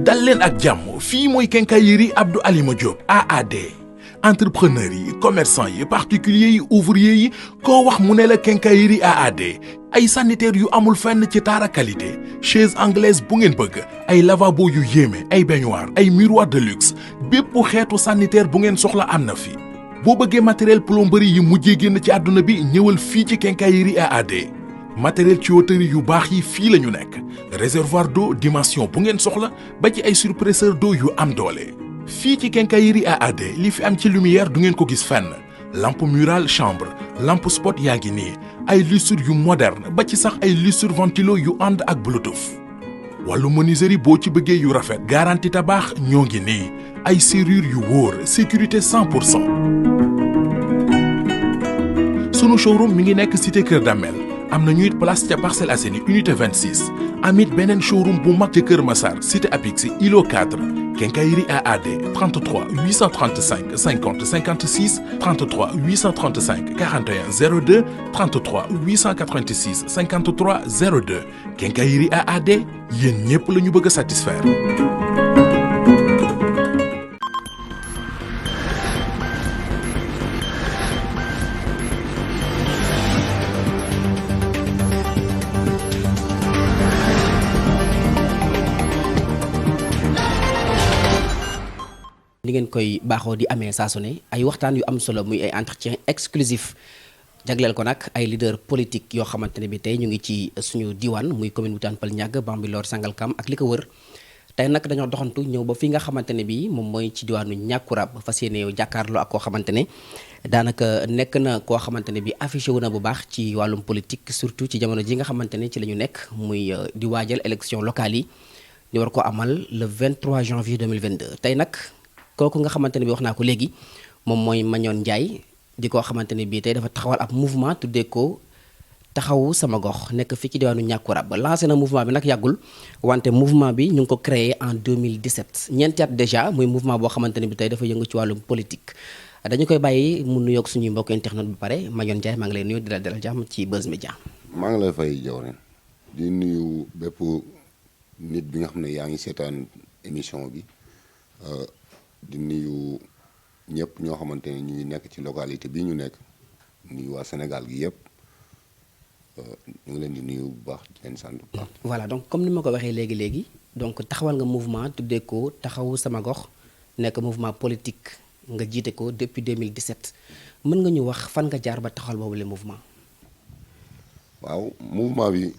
dal leen ak jàmm fii mooy quincaillerie Abdou Alima Diop AAD entrepreneurs yi commerçants yi particuliers yi ouvriers yi koo wax mu ne la quincaillerie AAD ay sanitaires yu amul fenn ci taara qualité chaise anglaise bu ngeen bëgg ay lavabo yu yéeme ay baignoire ay miroir de luxe bépp xeetu sanitaire bu ngeen soxla am na fi boo bëggee matériel plomberie yi mujjee génn ci àdduna bi ñëwal fii ci quincaillerie AAD matériel tuyauterie yu baax yi fii la ñu nekk réservoir d'eau dimension bu ngeen soxla ba ci ay surpresseur d'eau yu am doole fii ci quincaillerie AAD li fi am ci lumière du ngeen ko gis fenn lampe murale chambre lampe spot yaa ngi nii ay lustre yu moderne ba ci sax ay lustre ventilo yu ànd ak bluetooth wàllu menuiserie boo ci bëggee yu rafet garantie tabax ñoo ngi nii ay serrure yu wóor sécurité 100%. sunu showroom mi ngi nekk cité Kër Damel am nañu it place ca Parcelles Assainies unité 26 amit beneen showroom bu mag ca Kër Massar cité Apix îlot 4 quincaillerie AAD 33 835 50 56 33 835 41 02 33 886 53 02 quincaillerie AAD yéen ñépp la ñu bëgg a satisfaire. li ngeen koy baaxoo di amee saa su ne ay waxtaan yu am solo muy ay entretien exclusif jagleel ko nag ay leader politique yoo xamante ne bi tey ñu ngi ci suñu diwaan muy commune bu Tivaouane Peulh Niaga Bambilor Sangalkam ak li ko wër tey nag dañoo doxantu ñëw ba fi nga xamante ne bi moom mooy ci diwaanu Niakoulrab fas yéene jàkkaarloo ak koo xamante ne daanaka nekk na koo xamante ne bi affiché wu na bu baax ci wàllum politique surtout ci jamono ji nga xamante ne ci la ñu nekk muy di waajal élection locale yi ñu war ko amal le 23 janvier 2022 tey nag kooku nga xamante ne bi wax naa ko léegi moom mooy Magnone Ndiaye di koo xamante ne bii tey dafa taxawal ab mouvement tuddee ko taxawu sama gox nekk fii ci diwaanu Niakoulrab ba lancé na mouvement bi nag yàggul wante mouvement bi ñu ngi ko créé en 2017 ñeenti at déjà muy mouvement boo xamante ne bi tey dafa yëngu ci wàllum politique dañu koy bàyyi mu nuyoog suñuy mbokk internet bi pare Magnone Ndiaye maa ngi lay nuyu di la dalal jàmm ci Buzz Media. maa ngi lay fay jawrin di nuyu bépp nit bi nga xam ne yaa ngi seetaan émission bi di nuyu ñëpp ñoo xamante ne ñu ngi nekk ci localité bi ñu nekk nuyu waa Sénégal gi yëpp ñu ngi leen di nuyu bu baax di leen sant bu baax. voilà donc comme ni ma ko waxee léegi donc taxawal nga mouvement tuddee ko taxawu sama gox nekk mouvement politique nga jiite ko depuis 2017 mën nga ñu wax fan nga jaar ba taxawal boobu le mouvement. waaw mouvement bi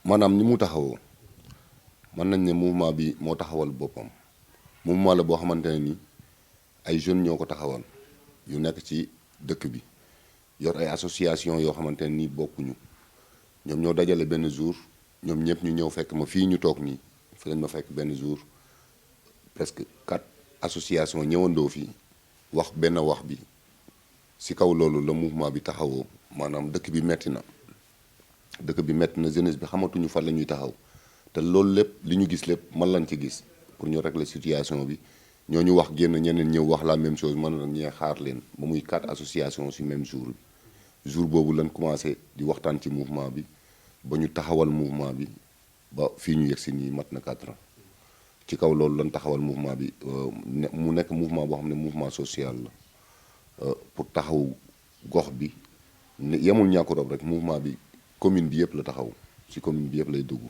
maanaam ni mu taxawoo mën nañ ne mouvement bi moo taxawal boppam. mouvement la boo xamante ne ni ay jeunes ñoo ko taxawal yu nekk ci dëkk bi yor ay association yoo xamante ne ni bokkuñu ñoom ñoo dajale benn jour ñoom ñëpp ñu ñëw fekk ma fii ñu toog nii fi lañ ma fekk benn jour presque 4 association ñëwandoo fii wax benn wax bi si kaw loolu la mouvement bi taxawoo maanaam dëkk bi metti na jeunesse bi xamatuñu fan la ñuy taxaw te loolu lépp li ñu gis lépp man lañ ci gis pour ñu régler situation bi ñooñu wax génn ñeneen ñëw wax la même chose mën na ñee xaar leen ba muy 4 associations ci même jour bi jour boobu lañ commencé di waxtaan ci mouvement bi ba ñu taxawal mouvement bi ba fii ñu yegg si nii mat na 4 ans ci kaw loolu lañ taxawal mouvement bi mu nekk mouvement boo xam ne mouvement social la pour taxaw gox bi yemul Niakoulrab rek mouvement bi commune bi yëpp la taxaw ci commune bi yëpp lay dugg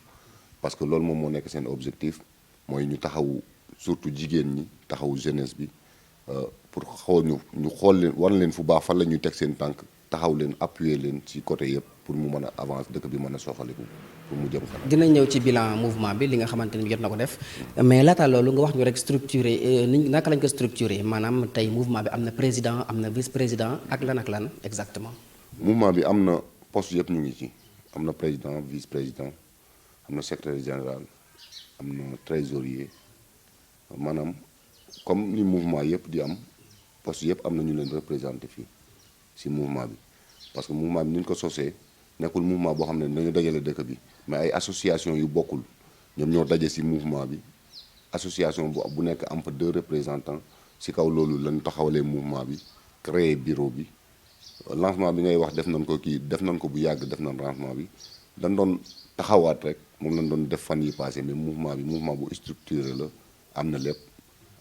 parce que loolu moom moo nekk seen objectif mooy ñu taxawu surtout jigéen ñi taxawu jeunesse bi pour ñu xool leen war leen fu baax fan la ñuy teg seen tànk taxaw leen appuyer leen ci côté yëpp pour mu mën a avancer dëkk bi mën a soxaliku pour mu jëm kanam. dinañ ñëw ci bilan mouvement bi li nga xamante ni jot na ko def mais laata loolu nga wax ñu rek structuré naka lañ ko structuré maanaam tey mouvement bi am na président am na vice président ak lan exactement. mouvement bi am na poste yëpp ñu ngi ci am na président vice président am na secrétaire général. am na trésorier maanaam comme ni mouvement yëpp di am poste yëpp am na ñu leen représenté fii ci mouvement bi parce que mouvement bi ni ñu ko sosee nekkul mouvement boo xam ne dañu dajale dëkk bi mais ay association yu bokkul ñoom ñoo daje ci mouvement bi association bu nekk am fa 2 représentants ci kaw loolu lañ taxawalee mouvement bi créer bureau bi lancement bi ngay wax def nañ ko bu yàgg def nañ lancement bi dañ doon taxawaat rek moom lañ doon def fan yi passé mais mouvement bi mouvement bu structuré la am na lépp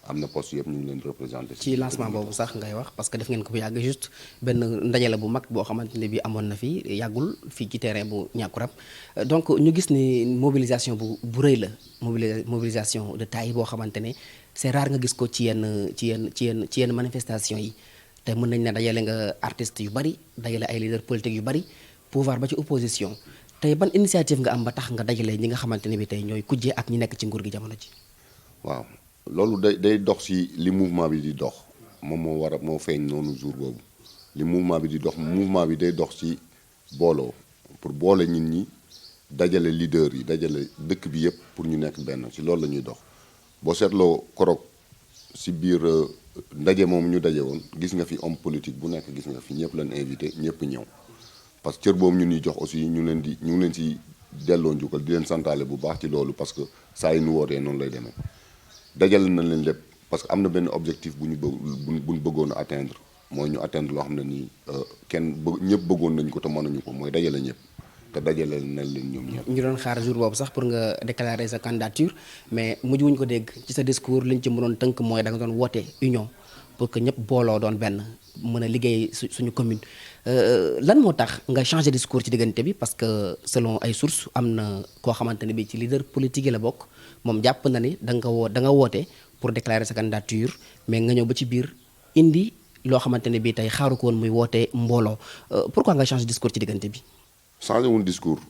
am na poste yëpp ñu ngi leen représenté. ci lancement boobu sax ngay wax parce que def ngeen ko bu yàgg juste benn ndaje la bu mag boo xamante ne bi amoon na fi yàggul fii ci terrain bu Niakoulrab donc ñu gis ni mobilisation bu rëy la mobilisation de taille boo xamante ne c'est rare nga gis ko ci yenn manifestation yi te mën nañ ne dajale nga artistes yu bari dajale ay leaders politiques yu bari pouvoir ba ci opposition tey ban initiative nga am ba tax nga dajale ñi nga xamante ne bi tey ñooy kujje ak ñi nekk ci nguur gi jamono ji. waaw loolu day dox ci li mouvement bi di dox moom moo feeñ noonu jour boobu li mouvement bi di dox mouvement bi day dox ci booloo pour boole nit ñi dajale leader yi dajale dëkk bi yëpp pour ñu nekk benn ci loolu la ñuy dox boo seetloo korog ci biir ndaje moom ñu daje woon gis nga fi homme politique bu nekk gis nga fi ñëpp lañ invité ñëpp ñëw parce que cër boobu ñu ñuy jox aussi ñu ngi leen ci delloo njukkal di leen santaale bu baax ci loolu parce que saa yi nu wootee noonu lay demee dajale na leen lépp parce que am na benn objectif bu ñu bëggoon a atteindre mooy ñu atteindre loo xam ne nii ñëpp bëggoon nañ ko te mënuñu ko mooy dajale ñëpp te dajale nañ leen ñoom ñëpp. ñu doon xaar jour boobu sax pour nga déclarer sa candidature mais mujj wuñ ko dégg ci sa discours liñ ci mënoon tënk mooy da nga doon woote union pour que ñëpp booloo doon benn mën a liggéey suñu commune lan moo tax nga changer discours ci diggante bi parce que selon ay sources am na koo xamante ne bi ci leader politique yi la bokk moom jàpp na ni da nga woote pour déclarer sa candidature mais nga ñëw ba ci biir indi loo xamante ne bi tey xaaru ko woon muy woote mbooloo pourquoi nga changer discours ci diggante bi. changé wuñ discours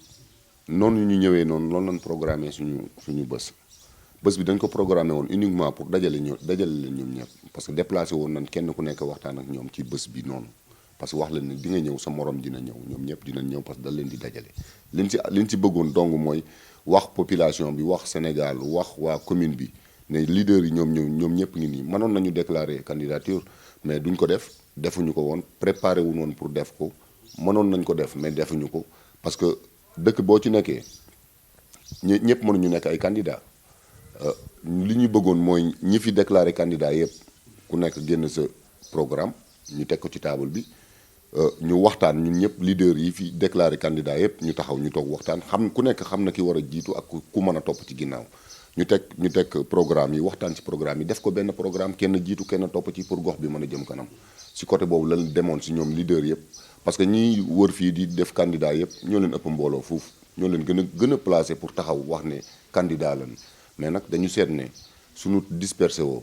noonu ñu ñëwee noonu loolu lañ programmé suñu bés bi dañ ko programmé woon uniquement pour dajale leen ñoom ñëpp parce que déplacé woon nañ kenn ku nekk waxtaan ak ñoom ci bés bi noonu parce que wax leen ne di nga ñëw sa morom dina ñëw ñoom ñëpp dinañ ñëw parce que dañ leen di dajale liñ ci bëggoon dong mooy wax population bi wax Sénégal wax waa commune bi ne leader yi ñoom ñëpp ngi nii mënoon nañu déclarer candidature mais duñ ko defuñu ko woon préparé wuñ woon pour def ko mënoon nañ ko def mais defuñu ko parce que dëkk boo ci nekkee ñëpp mënuñu nekk ay candidat li ñu bëggoon mooy ñi fi déclaré candidat yëpp ku nekk génn sa programme ñu teg ko ci table bi ñu waxtaan ñun ñëpp leader yi fi déclaré candidat yëpp ñu taxaw ñu toog waxtaan ku nekk xam na ki war a jiitu ak ku mën a topp ci ginnaaw ñu teg programme yi waxtaan ci programme yi def ko benn programme kenn jiitu kenn topp ci pour gox bi mën a jëm kanam ci côté boobu lan demoon ci ñoom leader yëpp parce que ñiy wër fii di def candidat yëpp ñoo leen ëpp mbooloo foofu ñoo leen gën a placé pour taxaw wax ne candidat lañ mais nag dañu seet ne suñu dispersé woo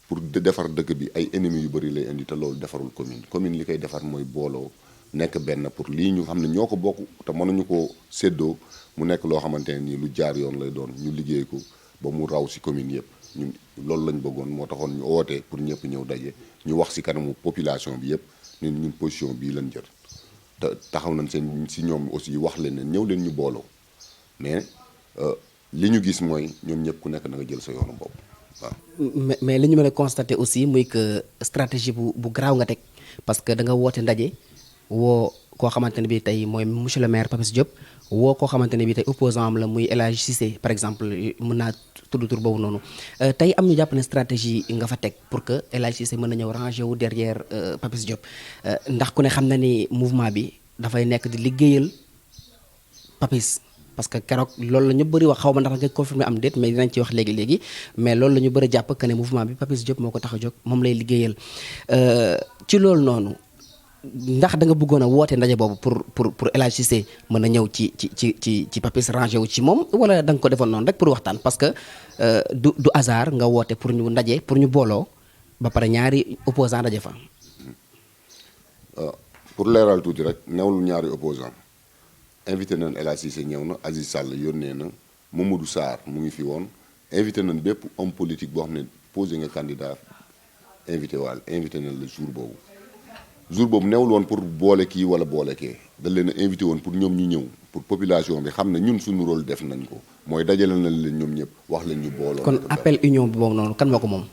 pour defar dëkk bi ay ennemis yu bëri lay indi te loolu defarul commune li koy defar mooy booloo nekk benn pour lii ñu xam ne ñoo ko bokk te mënuñu ko séddoo mu nekk loo xamante ne nii lu jaar yoon lay doon ñu liggéey ko ba mu raw ci commune yëpp ñun loolu lañ bëggoon moo taxoon ñu wootee pour ñëpp ñëw daje ñu wax ci kanamu population bi yëpp ñun position bii lañ jël te taxaw nañ ci ñoom aussi wax leen ne ñëw leen ñu booloo mais li ñu gis mooy ñoom ñëpp ku nekk na nga jël sa yoonu bopp waaw. mais li ñu mën a constater aussi muy que stratégie bu garaaw nga teg parce que da nga woote ndaje woo koo xamante ne bi tey mooy monsieur le maire Papis Diop woo koo xamante ne bi tey opposant am la muy El Hadj Cissé par exemple mën naa tudd tur boobu noonu tey am ñu jàpp ne stratégie nga fa teg pour que El Hadj Cissé mën na ñëw ranger wu derrière Papis Diop ndax ku ne xam na ni mouvement bi dafay nekk di liggéeyal Papis parce que keroog loolu la ñu bëri wax xaw ma ndax nga confirmer am déet mais dinañ ci wax léegi mais loolu la ñu bëri jàpp que ne mouvement bi Papis Diop moo ko tax a jóg moom lay liggéeyal ci loolu noonu ndax da nga bëggoon a woote ndaje boobu pour El Hadj Cissé mën a ñëw ci Papis rangé wu ci moom wala da nga ko defoon noonu rek pour waxtaan parce que du hasard nga woote pour ñu ndaje pour ñu booloo ba pare ñaari opposant ndaje fa. pour leeral tuuti rek newul ñaari opposant invité nañ El Hadj Cissé ñëw na Aziz Sall yónnee na Mamadou Sarr mu ngi fi woon invité nañ bépp homme politique boo xam ne posé nga candidat invité nañ le jour boobu newul woon pour boole kii wala boole kee dañ leen a invité woon pour ñoom ñu ñëw pour population bi xam ne ñun suñu rôle def nañ ko mooy dajale nañ leen ñoom ñëpp wax leen ñu booloo. kon appel union bi boobu noonu kan moo ko moom.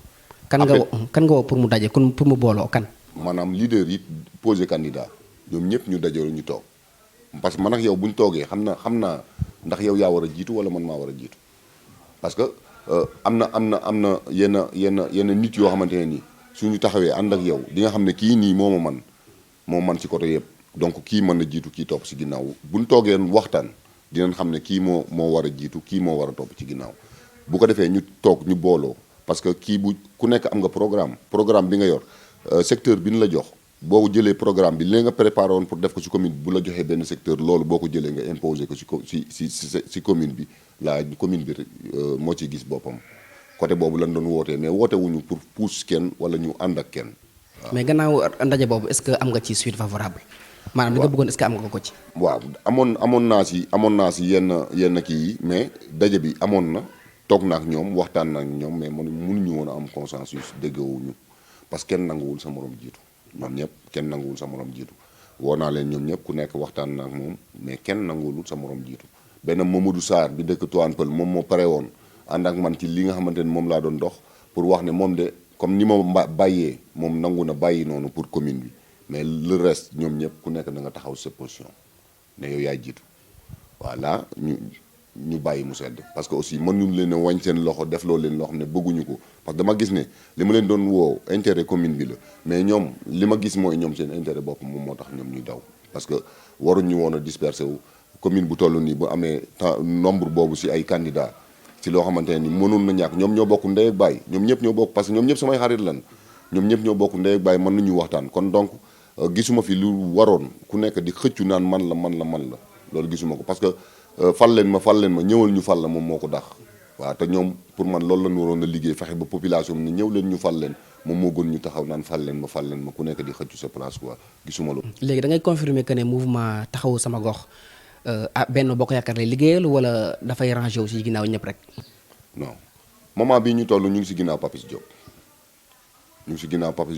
kan nga woo pour mu daje kon pour mu booloo kan. maanaam leader yi posé candidat ñoom ñëpp ñu dajaloo ñu toog parce que man ak yow bu ñu toogee xam naa ndax yow yaa war a jiitu wala man maa war a jiitu parce que am na yenn nit yoo xamante ne nii suñu taxawee ànd ak yow di nga xam ne kii nii moo man ci côté yëpp donc kii mën na jiitu kii topp si ginnaaw bu ñu toogee waxtaan dinañ xam ne kii moo war a jiitu kii moo war a topp ci ginnaaw bu ko defee ñu toog ñu booloo parce que kii bu ku nekk am nga programme bi nga yor secteur bi ñu la jox boo jëlee programme bi li nga préparé woon pour def ko ci commune bu la joxee benn secteur loolu boo ko jëlee nga imposer ko ci commune bi commune bi moo ciy gis boppam côté boobu lañ doon wootee mais woote wuñu pour pousse kenn wala ñu ànd ak kenn. mais gannaaw ndaje boobu est-ce que am nga ci suite favorable. maanaam li nga bëggoon est-ce que am nga ko ci. waaw amoon naa si yenn kii yi mais daje bi amoon na toog na ak ñoom waxtaan na ak ñoom mais mënuñu woon a am consensus déggawuñu parce que kenn nanguwul sa morom jiitu ñoom ñëpp kenn nanguwul sa morom jiitu woo naa leen ñoom ñëpp ku nekk waxtaan na ak moom mais kenn nanguwul sa morom jiitu benn Mamadou Sarr bi dëkk Tivaouane Peulh moom moo pare woon ànd ak man ci li nga xamante ni moom laa doon dox pour wax ne moom de comme ni ma bàyyee moom nangu na bàyyi noonu pour commune bi mais le reste ñoom ñëpp ku nekk da nga taxaw sa position ne yow yaay jiitu voilà ñu bàyyi mu sedd parce que aussi mënuñu leen a wañ seen loxo def loo leen loo xam ne bëgguñu ko parce que dama gis ne li ma leen doon woo intérêt commune bi la mais ñoom li ma gis mooy ñoom seen intérêt bopp moom moo tax ñoom ñuy daw parce que waruñu woon a disperser wu commune bu toll nii bu amee nombre boobu si ay candidats ci loo xamante ne ni mënoon na ñàkk ñoom ñoo bokk ndey ak baay ñoom ñëpp ñoo bokk parce que ñoom ñëpp samay xarit lan ñoom ñëpp ñoo bokk ndey ak baay mën nañu waxtaan kon donc gisuma fi lu waroon ku nekk di xëccu naan man la loolu gisuma ko parce que fal leen ma ñëwal ñu fal la moom moo ko dax waaw te ñoom pour man loolu lañu waroon a liggéey fexe ba population bi ne ñëw leen ñu fal leen moom moo gën ñu taxaw naan fal leen ma ku nekk di xëccu sa place quoi gisuma loolu. léegi da ngay confirmer que ne mouvement taxawu sama gox benn boo ko yaakaar lay liggéeyal wala dafay rangé wu si ginnaaw ñëpp rek. non moment bii ñu toll ñu ngi si ginnaaw Papis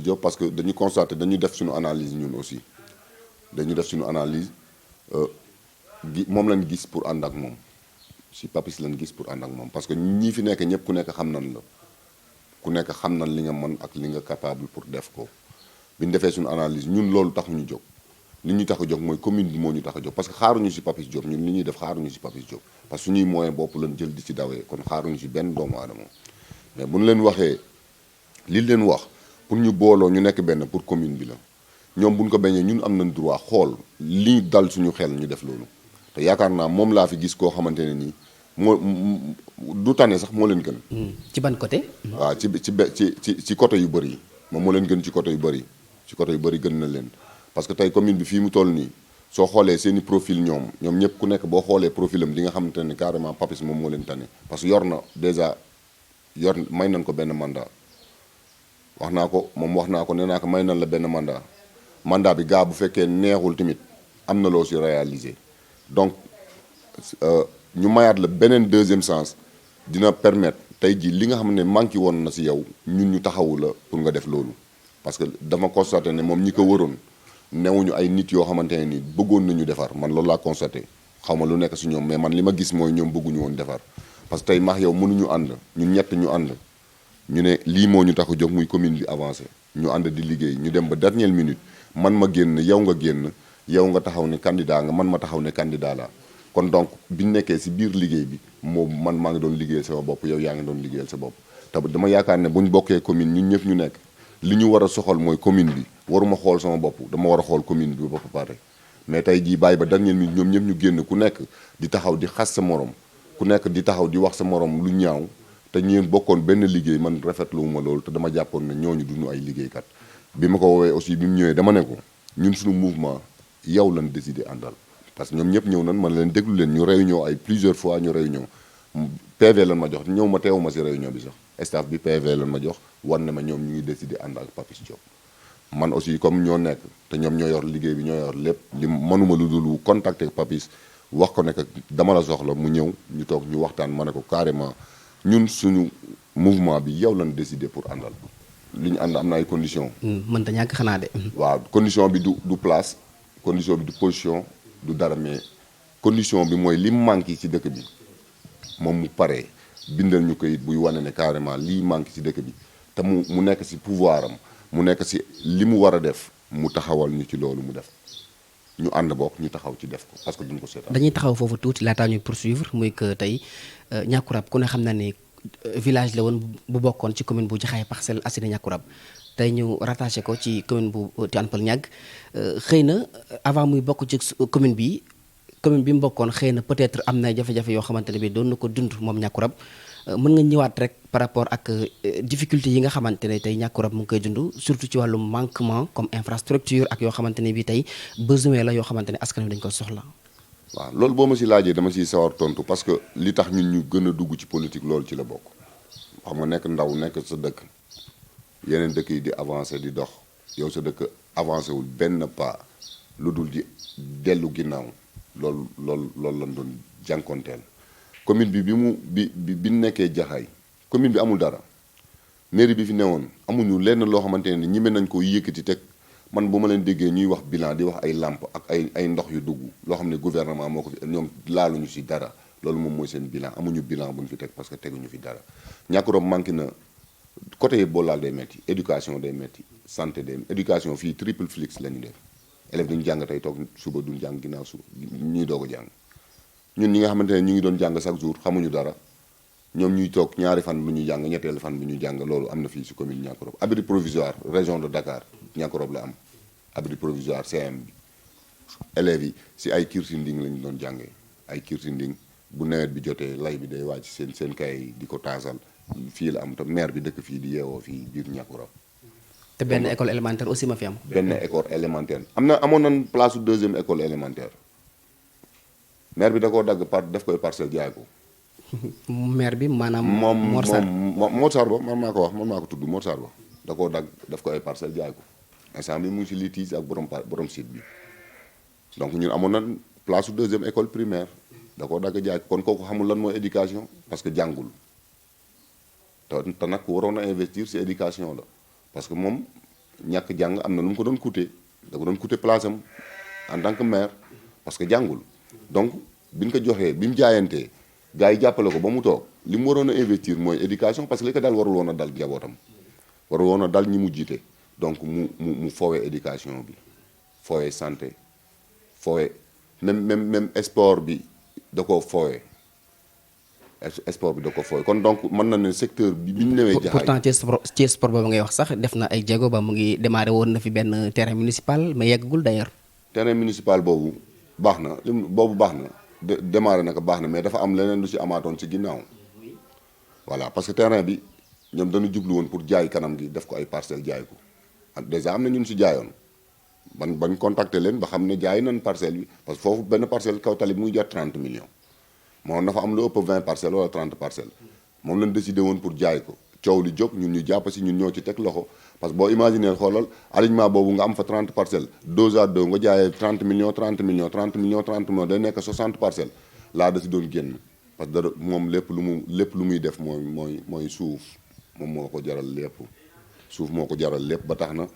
Diop parce que dañu constaté dañu def suñu analyse ñun aussi dañu def suñu analyse moom lañ gis pour ànd ak moom si Papis lañ gis pour ànd ak moom parce que ñii fi nekk ñëpp ku nekk xam nañ la ku nekk xam nañ li nga mën ak li nga capable pour def ko bi ñu defee suñu analyse ñun loolu tax ñu jóg li ñu tax a jóg mooy commune bi moo ñu tax a jóg parce que xaaruñu si Papis Diop ñun li ñuy def xaaruñu si Papis Diop parce que suñuy moyen bopp lañ jël di ci dawee kon xaaruñu si benn doomu aadama mais bu ñu leen waxee li leen wax pour ñu booloo ñu nekk benn pour commune bi la ñoom buñ ko bañee ñun am nañ droit xool li dal suñu xel ñu def loolu te yaakaar naa moom laa fi gis koo xamante ne nii moo du tane sax moo leen gën. ci ban côté. waaw ci côté yu bëri yi moom moo leen gën ci côté yu bëri gën na leen parce que tey commune bi fii mu toll nii soo xoolee seen i profil ñoom ñëpp ku nekk boo xoolee profilam di nga xamante ne carrément Papis moom moo leen tane parce que yor may nañ ko benn mandat wax naa ko nee naa ko may nañ la benn mandat bi gaa bu fekkee neexul tamit am na loo si réaliser donc ñu mayaat la beneen deuxième sens dina permettre tey jii li nga xam ne manqué woon na si yow ñun ñu taxawu la pour nga def loolu parce que dama constaté ne moom ñi ko waroon newuñu ay nit yoo xamante ne ni bëggoon nañu defar man loolu laa constaté xaw ma lu nekk si ñoom mais man li ma gis mooy ñoom bëgguñu woon defar parce que tey maax yow mënuñu ànd ñun ñett ñu ànd ñu ne lii moo ñu tax a jóg muy commune bi avancé ñu ànd di liggéey ñu dem ba dernière minute man ma génn yow nga génn yow nga taxaw ne candidat nga man ma taxaw ne candidat la kon donc biñu nekkee si biir liggéey bi moom man maa ngi doon liggéeyal sama bopp yow yaa ngi doon liggéeyal sa bopp te dama yaakaar ne buñ bokkee commune ñun ñëpp ñu nekk li ñu war a soxal mooy commune bi waruma xool sama bopp dama war a xool commune bi ba pare mais tey jii bàyyi ba dernière minute ñoom ñëpp ñu génn ku nekk di taxaw di xas sa morom ku nekk di taxaw di wax sa morom lu ñaaw te ñeen bokkoon benn liggéey man rafetluwuma loolu te dama jàppoon ne ñooñu duñu ay liggéeykat bi ma ko woowee aussi bi mu ñëwee dama ne ko ñun suñu mouvement yow lañ décidé àndal parce que ñoom ñëpp ñëw nan man leen déglu leen ñu réunion ay plusieurs fois ñu réunion PV lan ma jox ñëw ma teewuma si réunion bi sax staff bi PV lan ma jox war ne ma ñoom ñu ngi décidé ànd ak Papis Diop man aussi comme ñoo nekk te ñoom ñoo yor liggéey bi ñoo yor lépp li mënuma lu dul contacter Papis wax ko nekk dama la soxla mu ñëw ñu toog ñu waxtaan ma ne ko carrément ñun suñu mouvement bi yow lañ décidé pour àndal li ñu ànd am na ay conditions. mënta ñàkk xanaa de. waaw condition bi du place condition bi du position du dara mais condition bi mooy li manqué ci dëkk bi moom mu paree bindal ñu koy buy wane ne carrément lii manqué ci dëkk bi te mu nekk ci pouvoir am mu nekk ci li mu war a def mu taxawal ñu ci loolu mu def ñu ànd bokk ñu taxaw ci def ko parce que duñ ko seetaan. dañuy taxaw foofu tuuti laataa ñuy poursuivre muy que tey Niakoulrab ku ne xam na ne village la woon bu bokkoon ci commune bu Jaxaay Parcelles Assainies Niakoulrab tey ñu rattaché ko ci commune bu Tivaouane Peulh Niaga xëy na avant muy bokk ci commune bi commune bi mu bokkoon xëy na peut-être am na jafe-jafe yoo xamante ne bi doon na ko dund moom Niakoulrab mën nga ñëwaat rek par rapport ak difficulté yi nga xamante ne tey Niakoulrab mu ngi koy dund surtout ci wàllu manquement comme infrastructure ak yoo xamante ne bi tey besoin la yoo xamante ne askan wi dañ ko soxla. waaw loolu boo ma si laajee dama siy sawar tontu parce que li tax ñun ñu gën a dugg ci politique loolu ci la bokk xam nga nekk ndaw nekk sa dëkk yeneen dëkk yi di avancé di dox yow sa dëkk avancé wul benn pas lu dul di dellu ginnaaw loolu lañ doon jànkonteel commune bi bi nekkee Jaxaay commune bi amul dara mairie bi fi newoon amuñu lenn loo xamante ne ñime nañ ko yëkkati teg man bu ma leen déggee ñuy wax bilan di wax ay làmp ak ay ndox yu dugg loo xam ne gouvernement moo ko fi ñoom laaluñu si dara loolu moom mooy seen bilan amuñu bilan bu ñu fi teg parce que teguñu fi dara Niakoulrab manqué na côté yëpp boo laal day metti éducation day metti santé day éducation fii triple flux la ñu def élèves duñu jàng tey toog suba duñu jàng ginnaaw suba ñuy doog a jàng ñun ñi nga xamante ne ñu ngi doon jàng chaque jour xamuñu dara ñoom ñuy toog ñaari fan bu ñuy jàng ñetteelu fan bu ñuy jàng loolu am na fii si commune Niakoulrab abri provisoire région de Dakar Niakoulrab la am abri provisoire CM bi élèves yi si ay kirtinding lañu doon jàngee ay kirtinding bu nawet bi jotee lay bi day wàcc seen kay di ko taasal fii la am te maire bi dëkk fii di yeewoo fii biir Niakoulrab te benn école élémentaire aussi ma fi am. benn école élémentaire amoon nañ place su deuxième école élémentaire maire bi da koo dagg def koy parcelle jaay ko. maire bi maanaam. Mor Sarr ba man maa ko wax man maa ko tudd Mor Sarr ba da koo dagg def ko ay parcelle jaay ko instant bi mu ngi si litige ak borom site bi donc ñun amoon nañ place su deuxième école primaire da koo dagg jaay ko kon kooku xamul lan mooy éducation parce que jàngul te nag waroon a investir si éducation la. parce que moom ñàkk jàng am na lu mu ko doon coûter da ko doon coûter place am en tant que maire parce que jàngul donc bi ñu ko joxee bi mu jaayantee gars yi jàppale ko ba mu toog li mu waroon a investir mooy éducation parce que li ko dal warul woon a dal njabootam warul woon a dal ñi mu jiite donc mu foowee éducation bi foowee santé foowee même sport bi da koo foowee sport bi da ko fooy kon donc mën na ne secteur bi ñu newee Jaxaay pourtant ci sport boobu ngay wax sax def na ay jéego ba mu ngi démarré woon na fi benn terrain municipal mais yeggagul d'ailleurs. terrain municipal boobu baax na boobu baax na démarré na ko baax na mais dafa am leneen lu ci amaatoon ci ginnaaw voilà parce que terrain bi ñoom dañu jublu woon pour jaay kanam gi def ko ay parcelles jaay ko déjà am na ñun ci jaayoon bañ contacter leen ba xam ne jaay nañ parcelle bi parce que foofu benn parcelle kaw tali bi muy jar 30 millions. moom dafa am lu ëpp 20 parcelles wala 30 parcelles moom lañ décidé woon pour jaay ko coow li jóg ñun ñu jàpp si ñun ñoo ci teg loxo parce que boo imaginer xoolal alignement boobu nga am fa 30 parcelles 2 à 2 nga jaayee 30 millions 30 millions 30 millions 30 millions day nekk 60 parcelles laa da si doon génn parce que dara moom lépp lu muy def mooy suuf moom moo ko jaral lépp suuf moo ko jaral lépp ba tax na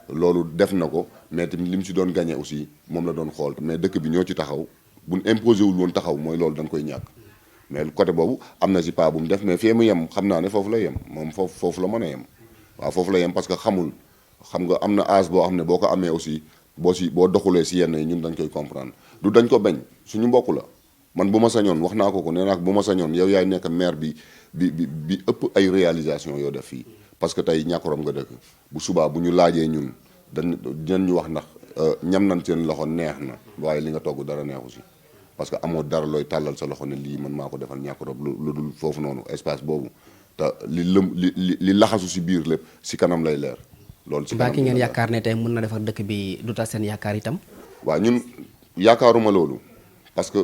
loolu def na ko mais tamit li mu si doon gagné aussi moom la doon xool mais dëkk bi ñoo ci taxaw buñ imposé wul woon taxaw mooy loolu dañ koy ñàkk mais côté boobu am na si pas bu mu def mais fii mu yem xam naa ne foofu la yem moom foofu la mën a yem waaw foofu la yem parce que xam nga am na âge boo xam ne boo ko amee aussi boo doxulee si yenn yi ñun dañ koy comprendre du dañ ko bañ suñu mbokk la man bu ma sañoon wax naa ko nee naa ko bu ma sañoon yow yaay nekk maire bi ëpp ay réalisation yoo def fii parce que tey Niakoulrab nga dëkk bu subaa bu ñu laajee ñun dinañ ñu wax ndax ñam nañ seen loxo neex na waaye li nga togg dara neexu si parce que amoo dara looy tàllal sa loxo ne lii man maa ko defal Niakoulrab lu dul foofu noonu espace boobu te li laxasu si biir lépp si kanam lay leer loolu si kanam ki ngeen yaakaar ne tey mën na defar dëkk bi du tax seen yaakaar itam waaw ñun yaakaaruma loolu parce que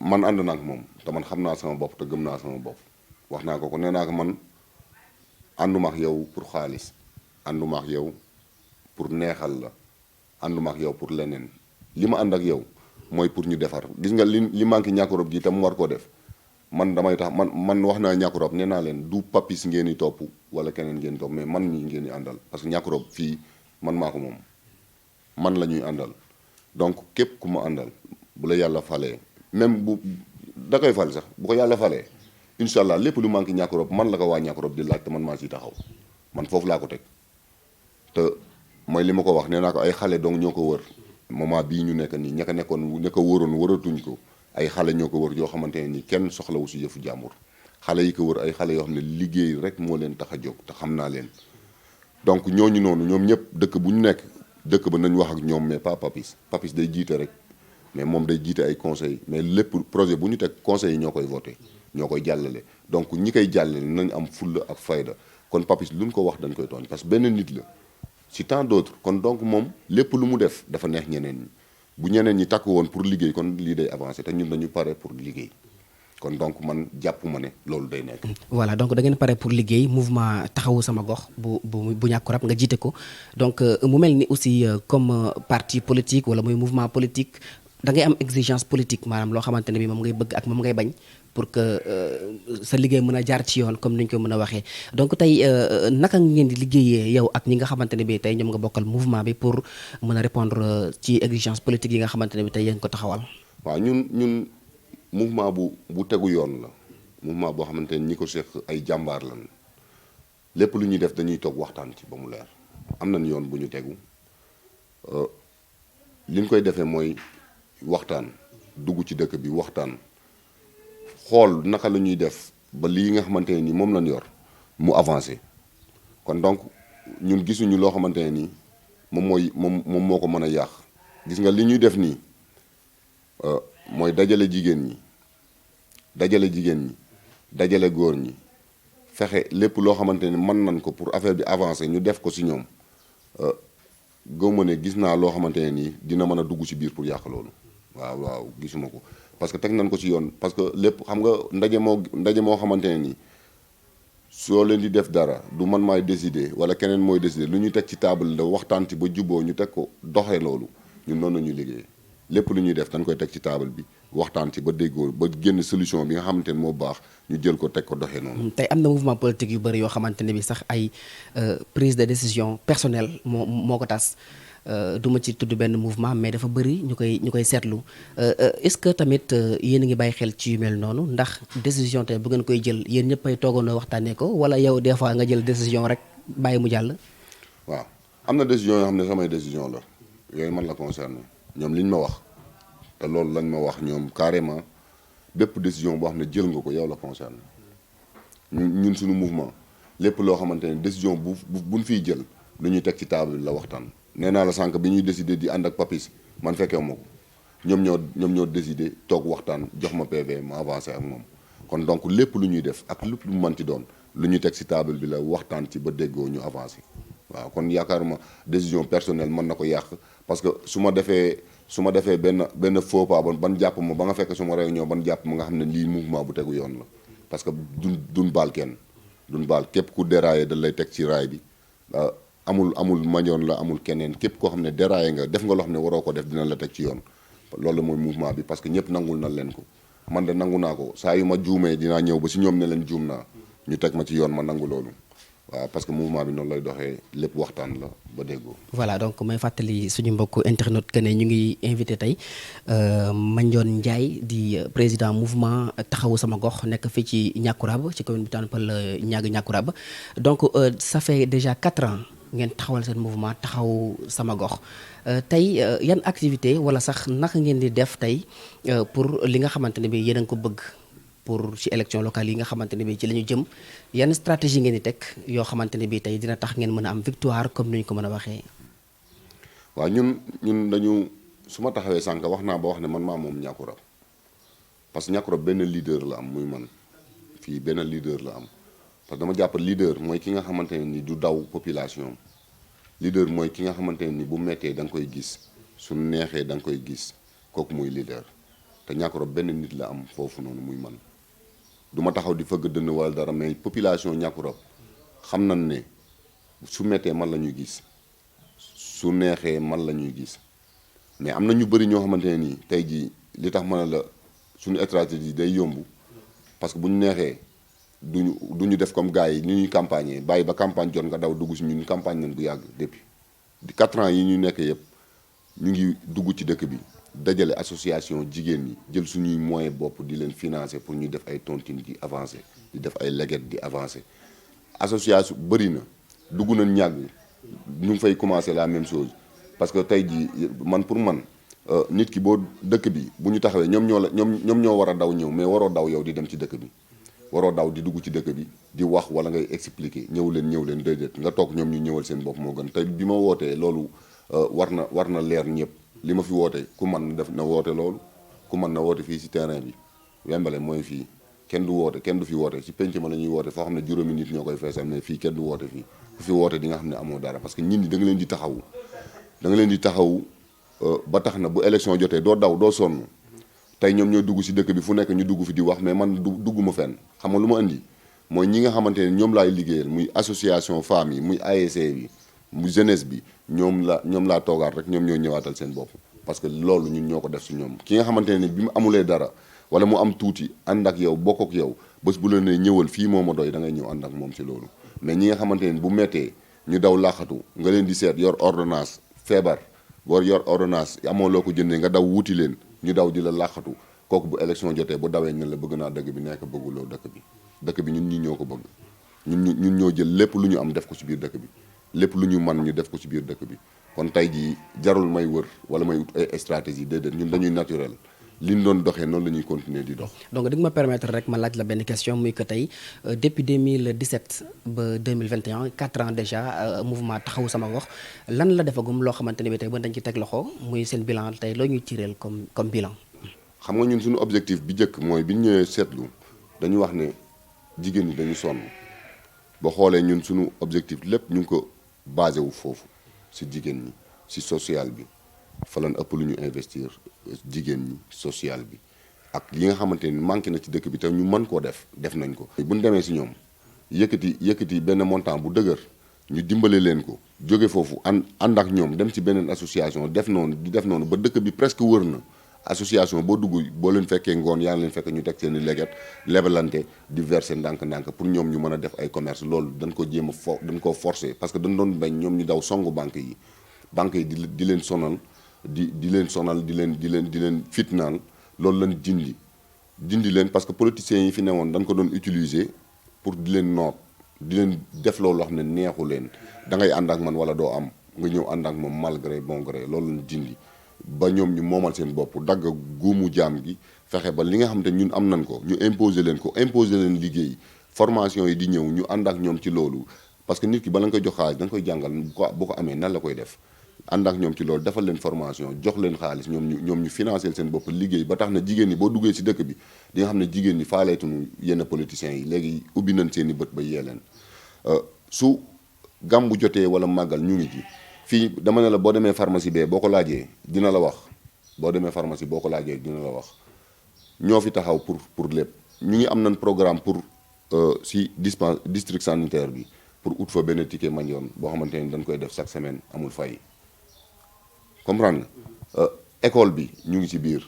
man ànd naa ak moom te man xam naa sama bopp te gëm naa sama bopp wax naa ko nee naa ko man ànduma ak yow pour xaalis ànduma ak yow pour neexal la ànduma ak yow pour leneen li ma ànd ak yow mooy pour ñu defar gis nga li manqué Niakoulrab gi tam war koo def man damay tax man wax naa Niakoulrab nee naa leen du papis ngeen di topp wala keneen ngeen di topp mais man ñi ngeen di àndal parce que Niakoulrab fii man maa ko moom man la ñuy àndal donc képp ku ma àndal bu la yàlla falee même bu da koy fal sax bu ko yàlla falee incha allah lépp lu manqué Niakoulrab man la ko waa Niakoulrab di laaj te man maa ciy taxaw man foofu laa ko teg te mooy li ma ko wax nee naa ko ay xale donc ñoo ko wër moment bii ñu nekk nii ña ko nekkoon ña ko wëroon wëratuñ ko ay xale ñoo ko wër yoo xamante ne nii kenn soxlawu si yëfu jàmbur xale yi ko wër ay xale yoo xam ne liggéey rek moo leen tax a jóg te xam naa leen donc ñooñu noonu ñoom ñëpp dëkk bu ñu nekk dëkk ba nañ wax ak ñoom mais pas papis day jiite rek mais moom day jiite ay conseil mais lépp projet bu ñu teg conseil yi ñoo koy voté ñoo koy jàllale donc ñi koy jàllale nañ am fulla ak fayda kon Papis lu ñu ko wax dañ koy tooñ parce que benn nit la ci tant d'autres kon donc moom lépp lu mu def dafa neex ñeneen ñi bu ñeneen ñi takku woon pour liggéey kon lii day avancé te ñun dañu pare pour liggéey kon donc man jàpp ma ne loolu day nekk. voilà donc da ngeen pare pour liggéey mouvement taxawu sama gox bu ñàkku rab nga jiite ko donc mu mel ni aussi comme parti politique wala muy mouvement politique da ngay am exigence politique maanaam loo xamante ne bi moom ngay bëgg ak moom ngay bañ pour que sa liggéey mën a jaar ci yoon comme ni ñu ko mën a waxee donc tey naka ngeen di liggéeyee yow ak ñi nga xamante ne bi tey ñoom nga bokkal mouvement bi pour mën a répondre ci exigence politique yi nga xamante ne bi tey yéen ko taxawal. waaw ñun mouvement bu tegu yoon la mouvement boo xamante ne ñi ko seq ay jàmbaar lan lépp lu ñuy def dañuy toog waxtaan ci ba mu leer am nañ yoon bu ñu tegu li ñu koy defee mooy waxtaan dugg ci dëkk bi waxtaan xool naka la ñuy def ba lii nga xamante ne ni moom lañ yor mu avancé kon donc ñun gisuñu loo xamante ne ni moom moo ko mën a yàq gis nga li ñuy def nii mooy dajale jigéen ñi dajale góor ñi fexe lépp loo xamante ni mën nañ ko pour affaire bi avancer ñu def ko ci ñoom gëmma ne gis naa loo xamante ne nii dina mën a dugg ci biir pour yàq loolu waaw gisuma ko parce que teg nañ ko ci yoon parce que lépp xam nga ndaje moo xamante ne nii soo leen di def dara du man maay décider wala keneen mooy décider lu ñuy teg ci table la waxtaan ci ba juboo ñu teg ko doxee loolu ñun noonu la ñuy liggéey lépp lu ñuy def dañ koy teg ci table bi waxtaan ci ba déggoo ba génn solution bi nga xamante ne moo baax ñu jël ko teg ko doxee noonu. tey am na mouvement politique yu bëri yoo xamante ne bi sax ay prise de décision personnelle moo ko tas du ma ci tudd benn mouvement mais dafa bëri ñu koy seetlu est-ce que tamit yéen a ngi bàyyi xel ci yu mel noonu ndax décision tey bu ngeen koy jël yéen ñëpp ay toogoonoo waxtaanee ko wala yow des fois nga jël décision rek bàyyi mu jàll. waaw am na décision yoo xam ne samay décision la yooyu man la concerné ñoom li ñu ma wax te loolu lañ ma wax ñoom carrément bépp décision boo xam ne jël nga ko yow la concerné ñun suñu mouvement lépp loo xamante ne décision buñ fiy jël lu ñuy teg ci table la waxtaan. nee naa la sànq bi ñuy décider di ànd ak Papis man fekkee ma ko ñoom ñoo décider toog waxtaan jox ma PV ma avancé ak moom kon donc lépp lu ñuy def ak lépp lu mu mën ci doon lu ñuy teg ci table bi la waxtaan ci ba déggoo ñu avancé waaw kon yaakaaruma décision personnelle mën na ko yàq parce que su ma defee benn faux pas ban jàpp ma ba nga fekk su ma réunion ban jàpp ma nga xam ne lii mouvement bu tegu yoon la parce que duñ baal kenn duñ baal képp ku déraillé da lay teg ci raay bi amul mañoon la amul keneen képp koo xam ne déraillé nga def nga loo xam ne waroo ko def dina la teg ci yoon loolu mooy mouvement bi parce que ñëpp nangul na leen ko man de nangu naa ko saa yu ma juumee dinaa ñëw ba si ñoom ne leen juum naa ñu teg ma ci yoon ma nangu loolu waaw parce que mouvement bi noonu lay doxee lépp waxtaan la ba déggoo. voilà donc may fàttali suñu mbokku internet que ne ñu ngi invité tey Mandione Ndiaye di président mouvement taxawu sama gox nekk fii ci Niakoulrab ci commune bi Tivaouane Peulh Niakoulrab donc ça fait déjà 4 ans ngeen taxawal seen mouvement taxawu sama gox tey yan activité wala sax naka ngeen di def tey pour li nga xamante ne bi yéen a ngi ko bëgg pour ci élection locale yi nga xamante ne bi ci la ñu jëm yan stratégie ngeen di teg yoo xamante ne bi tey dina tax ngeen mën a am victoire comme ni ñu ko mën a waxee. waaw ñun dañu su ma taxawee sànq wax naa ba wax ne man maa moom Niakoulrab parce que Niakoulrab benn leader la am muy man fii benn leader la am parce que dama jàpp leader mooy ki nga xamante ne ni du daw population leader mooy ki nga xamante ne ni bu mettee da nga koy gis su neexee da nga koy gis kooku muy leader te Niakoulrab benn nit la am foofu noonu muy man du ma taxaw di fëgg dënn wala dara mais population Niakoulrab xam nañ ne su mettee man la ñuy gis su neexee man la ñuy gis mais am na ñu bëri ñoo xamante ne nii tey jii li tax ma ne la suñu stratégie day yomb parce que bu ñu neexee duñu def comme gars yi ni ñuy campagne bàyyi ba campagne jot nga daw dugg si ñun campagne nañ bu yàgg depuis 4 ans yi ñu nekk yëpp ñu ngi dugg ci dëkk bi dajale association jigéen ñi jël suñuy moyen bopp di leen financer pour ñu def ay tontine di avancer di def ay leget di avancer association bëri na dugg nañ ñàgg ñu ngi fay commencer la même chose parce que tey jii man pour man nit ki boo dëkk bi bu ñu taxawee ñoom ñoo war a daw ñëw mais waroo daw yow di dem ci dëkk bi waroo daw di dugg ci dëkk bi di wax wala ngay expliquer ñëw leen déedéet nga toog ñoom ñu ñëwal seen bopp moo gën tey bi ma wootee loolu war na leer ñëpp li ma fi woote ku man def na woote loolu ku man na woote fii si terrain bi Wembale mooy fii kenn du woote kenn du fi woote si penc ma la ñuy woote foo xam ne juróomi nit ñoo koy feesal mais fii kenn du woote fii ku fi woote di nga xam ne amoo dara parce que nit ñi da nga leen di taxawu ba tax na bu élection jotee doo daw doo sonn tey ñoom ñoo dugg si dëkk bi fu nekk ñu dugg fi di wax mais man dugguma fenn xam nga lu ma indi mooy ñi nga xamante ne ñoom laay liggéeyal muy association femmes yi muy ASC bi mu jeunesse bi ñoom laa toogaat rek ñoom ñoo ñëwaatal seen bopp parce que loolu ñun ñoo ko def si ñoom ki nga xamante ne bi mu amulee dara wala mu am tuuti ànd ak yow bokk ak yow bés bu la nee ñëwal fii moo ma doy da ngay ñëw ànd ak moom si loolu mais ñi nga xamante ne bu mettee ñu daw laaxatu nga leen di seet yor ordonnance feebar boo yor ordonnance amoo loo ko jëndee nga daw wuti leen ñu daw di la laaxatu kooku bu élection jotee bu dawee ñu la bëgg naa dëkk bi nekk bëgguloo dëkk bi ñun ñi ñoo ko bëgg ñun ñoo jël lépp lu ñu am def ko ci biir dëkk bi lépp lu ñu man ñu def ko ci biir dëkk bi kon tey jii jarul may wër wala may ut ay stratégie déedéet ñun dañuy naturel li ñu doon doxee noonu la ñuy continuer di dox. donc di nga ma permettre rek ma laaj la benn question muy que tey depuis 2017 ba 2021 4 ans déjà mouvement taxawu sama gox lan la defagum loo xamante ne bi tey ba dañ ci teg loxo muy seen bilan tey loo ñuy tireel comme bilan. xam nga ñun suñu objectif bi njëkk mooy bi ñu ñëwee seetlu dañu wax ne jigéen ñi dañu sonn ba xoolee ñun suñu objectif lépp ñu ngi ko basé wu foofu si jigéen ñi si social bi fa lañ ëpp lu ñu investir jigéen ñi social bi ak li nga xamante ni manqué na ci dëkk bi te ñu mën koo def nañ ko. bu ñu demee si ñoom yëkkati benn montant bu dëgër ñu dimbale leen ko jóge foofu ànd ak ñoom dem ci beneen association def noonu ba dëkk bi presque wër na. association boo dugg boo leen fekkee ngoon yaa ngi leen fekk ñu teg seen i leget lebalante di verser ndànk-ndànk pour ñoom ñu mën a def ay commerce loolu dañ ko jéem a dañ koo forcer parce que dañ doon bañ ñoom ñu daw songu banque yi di leen sonal di leen fitnaal loolu lañ dindi leen parce que politiciens yi fi newoon dañ ko doon utiliser pour di leen noot di leen def loolu loo xam ne neexu leen da ngay ànd ak man wala doo am nga ñëw ànd ak moom malgré bon gré loolu lañ dindi ba ñoom ñu moomal seen bopp dagg guumu jaam gi fexe ba li nga xam te ñun am nañ ko ñu imposer leen liggéey formation yi di ñëw ñu ànd ak ñoom ci loolu parce que nit ki bala nga koy jox xaalis da nga koy jàngal bu ko amee nan la koy def ànd ak ñoom ci loolu defal leen formation jox leen xaalis ñoom ñu financer seen bopp liggéey ba tax na jigéen ñi boo duggee ci dëkk bi di nga xam ne jigéen ñi faaleetuñu yenn politiciens yi léegi ubbi nañ seen i bët ba yee leen su gàmbu jotee wala màggal ñu ngi ci fii dama ne la boo demee pharmacie bee boo ko laajee dina la wax ñoo fi taxaw pour lépp ñu ngi am nañ programme pour si district sanitaire bi pour ut fa benn ticket manioon boo xamante ni dañ koy def chaque semaine amul fay comprendre nga école bi ñu ngi ci biir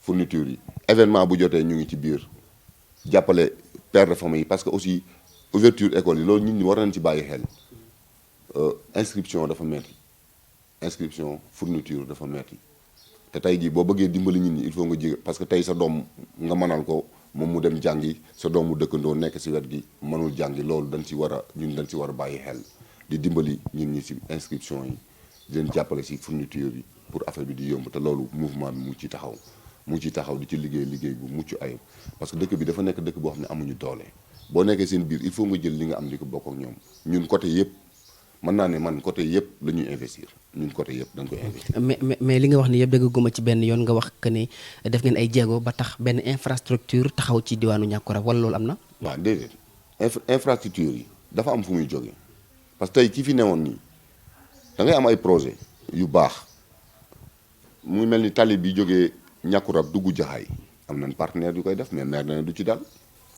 fourniture yi événement bu jotee ñu ngi ci biir jàppale père de famille yi parce que aussi ouverture école yi loolu nit ñi war nañ ci bàyyi xel inscription dafa metti inscription fourniture dafa metti te tey jii boo bëggee dimbali nit ñi il faut nga jege parce que tey sa doom nga mënal ko moom mu dem jàngi sa doom mu dëkkandoo nekk ci wet gi mënul jàngi loolu dañ ci war a bàyyi xel di dimbali nit ñi ci inscription yi di leen jàppale ci fourniture yi pour affaire bi di yomb te loolu mouvement bi mu ci taxaw di ci liggéey bu mucc ayib parce que dëkk bi dafa nekk dëkk boo xam ne amuñu doole boo nekkee seen biir il faut nga jël li nga am di ko bokk ak ñoom ñun côté yëpp mën naa ne man côté yëpp la ñuy investir ñun côté yëpp dañ koy investir. mais li nga wax ni yëpp dégguma ci benn yoon nga wax que ne def ngeen ay jéego ba tax benn infrastructure taxaw ci diwaanu Niakoulrab wala loolu am na. waaw déedéet infrastructure yi dafa am fu muy jógee parce que tey ki fi newoon nii da ngay am ay projet yu baax muy mel ni tali bi jógee Niakoulrab dugg Jaxaay am nañ partenaire yu koy def mais maire na du ci dal.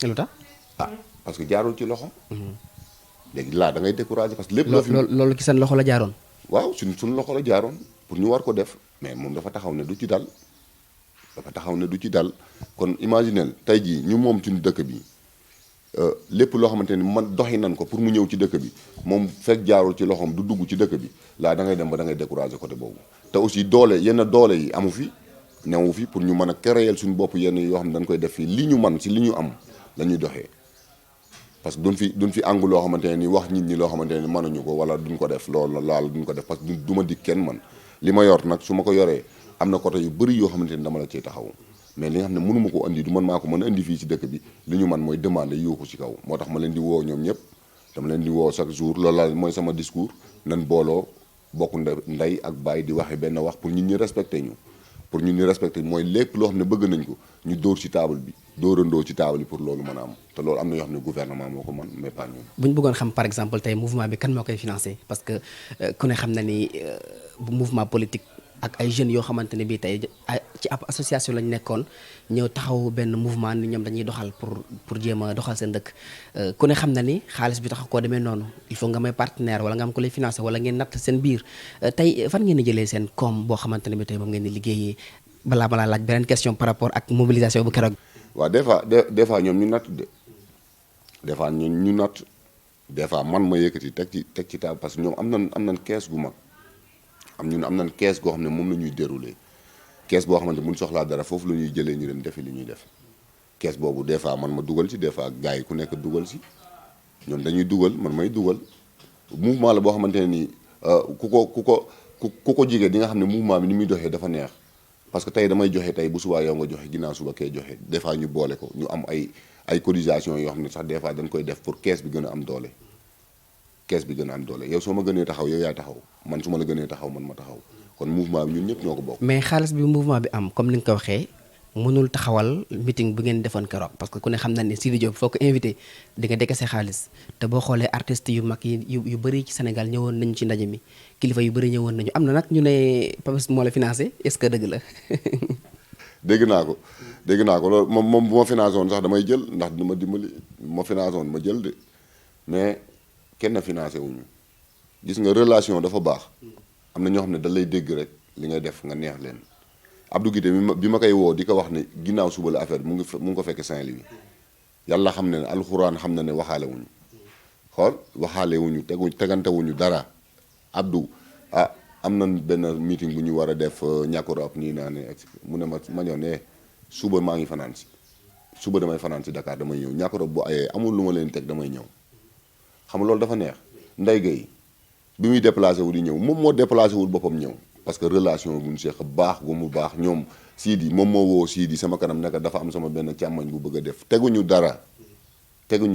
lu tax parce que jaarul ci loxo. léegi laa da ngay découragé parce que lépp loo fi loolu ci seen loxo la jaaroon. waaw suñu loxo la jaaroon pour ñu war ko def mais moom dafa taxaw ne du ci dal kon imaginel tey jii ñu moom suñu dëkk bi lépp loo xamante ni man doxi nan ko pour mu ñëw ci dëkk bi moom fekk jaarul ci loxoom du dugg ci dëkk bi laa da ngay dem ba da ngay découragé côté boobu te aussi yenn doole yi amu fi newu fi pour ñu mën a créer suñu bopp yenn yoo xam ne dañ koy def fii li ñu man si li ñu am la ñuy doxee parce que duñ fi àngu loo xamante ne ni wax nit ñi loo xamante ne ni mënuñu ko wala duñ ko def loolu laal duñ ko def parce que du ma dig kenn man li ma yor nag su ma ko yoree am na côté yu bëri yoo xamante ni dama la ciy taxaw mais li nga xam ne mënu ma ko andi du man maa ko mën a indi fii ci dëkk bi li ñu man mooy demandé yuuxu ci kaw moo tax ma leen di woo ñoom ñëpp dama leen di woo chaque jour loolu laal mooy sama discours nan booloo bokk ndey ak baay di waxe benn wax pour ñun ñi respecté ñu pour ñun ñi respecté mooy lépp loo xam ne bëgg nañ ko ñu dóor ci table bi dóorandoo ci table bi pour loolu mën a am te loolu am na yoo xam ne gouvernement moo ko mën mais pas ñun. bu ñu bëggoon xam par exemple tey mouvement bi kan moo koy financé parce que ku ne xam na ni bu mouvement politique ak ay jeunes yoo xamante ne bii tey ci ab association lañ nekkoon ñëw taxaw benn mouvement ni ñoom dañuy doxal pour jéem a doxal seen dëkk ku ne xam na ni xaalis bi tax koo demee noonu il faut nga may partenaire wala nga am ko lay financé wala ngeen natt seen biir tey fan ngeen di jëlee seen koom boo xamante ne bii tey moom ngeen di liggéeyee balaa ma laa laaj beneen question par rapport ak mobilisation bu keroog. waaw des fois ñoom ñu natt de des fois ñun ñu natt des fois man ma yëkkati teg ci table parce que ñoom am nañ kees gu mag am nañ kees goo xam ne moom la ñuy déroulé kees boo xamante mun soxlaa dara foofu la ñuy jëlee ñu dem defi li ñuy def kees boobu des fois man ma dugal ci des fois gars yi ku nekk dugal si ñoom dañuy dugal man may dugal mouvement la boo xamante ne nii ku ko jigee di nga xam ne mouvement bi ni muy doxee dafa neex parce que tey damay joxe tey bu subaa yow nga joxe ginnaaw suba kee joxe des fois ñu boole ko ñu am ay cotisation yoo xam ne sax des fois dañ koy def pour kees bi gën a am doole kees bi gën a am doole yow soo ma gënee taxaw yow yaay taxaw man su ma la gënee taxaw man ma taxaw kon mouvement bi ñun ñëpp ñoo ko bokk. mais xaalis bi mouvement bi am comme ni nga ko waxee mënul taxawal meeting bu ngeen defoon keroog parce que ku ne xam na ne Sidi Diop foo ko invité di nga dekese xaalis te boo xoolee artistes yu mag yi yu bëri ci Sénégal ñëwoon nañu ci ndaje mi kilifa yu bëri ñëwoon nañu am na nag ñu ne Papis moo la financé est-ce que dëgg la. dégg naa ko loolu moom bu ma financé woon sax damay jël ndax dina ma dimbali ma financé woon ma jël de mais kenn financé wuñu gis nga relation dafa baax am na ñoo xam ne da lay dégg rek li ngay def nga neex leen Abdou Guité bi ma koy woo di ko wax ne ginnaaw suba la affaire mu ngi ko fekk Saint-Louis yàlla xam ne ne alxuraan xam na ne waxaale wuñu xool waxaale wuñu tegante wuñu dara Abdou am na benn meeting bu ñu war a def ñàkkoro ab nii naa ne mu ne ma ñëw ne suba maa ngi fanaan si suba damay fanaan si Dakar damay ñëw ñàkkoro bu ayee amul lu ma leen teg damay ñëw xam nga loolu dafa neex Ndeye Gueye bi muy déplacé wu di ñëw moom moo déplacé wul boppam ñëw parce que relation bu ñu seex baax gu mu baax ñoom Sidi moom moo woo Sidi sama kanam nekk dafa am sama benn càmmoñ bu bëgg a def teguñu